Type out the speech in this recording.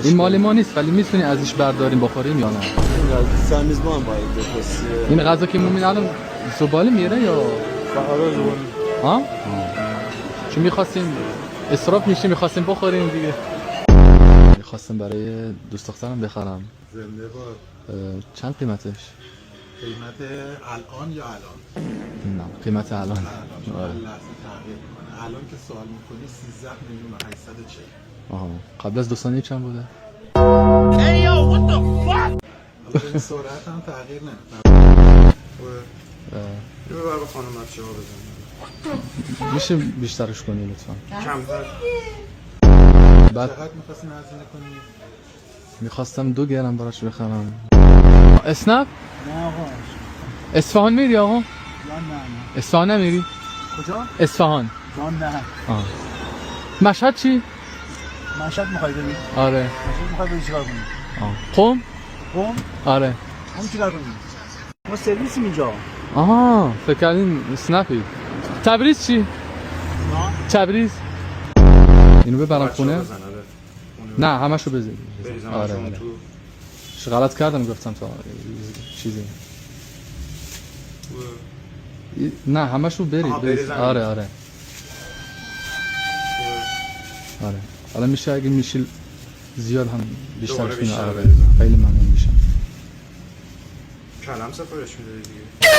این مال ما نیست ولی میتونی ازش برداریم بخوریم یا نه؟ سرمیزبان باید بپرسی. این غذا که مومین الان زباله میره یا آره زباله. ها؟ چون میخواستیم اسراف میشه میخواستیم بخوریم دیگه. میخواستم برای دوست دخترم بخرم. زنده باد. چند قیمتش؟ قیمت الان یا الان؟ نه قیمت الان. الان آره. لحظه تغییر کنه. الان که سوال میکنی 13 میلیون و 840. آها قبل از 2 ثانیه چند بوده؟ این سرعت هم تغییر نمیکنه. ببر به خانم بچه ها بزن. میشه بیشترش کنی لطفا؟ کمتر. بعد چقدر میخواستین هزینه کنی؟ میخواستم 2 گرم براش بخرم. اسنپ؟ نه آقا. اصفهان میری آقا؟ جان نه. اصفهان نمیری؟ کجا؟ اصفهان. جان نه. آه. مشهد چی؟ مشهد میخوای بری؟ آره. مشهد میخوای بری چیکار کنی؟ قم؟ قم؟ آره. هم چیکار کنی؟ ما سرویسیم اینجا. آها فکر کردین اسنپی. تبریز چی؟ نه. تبریز. اینو ببرم خونه؟ نه همشو بزن. آره. چه غلط کردم گفتم تا چیزی. نه همشو برید. آره آره. آره. حالا میشه اگه میشه زیاد هم بیشتر کنه. آره. خیلی ممنون میشم. کلم سفارش میدادی دیگه.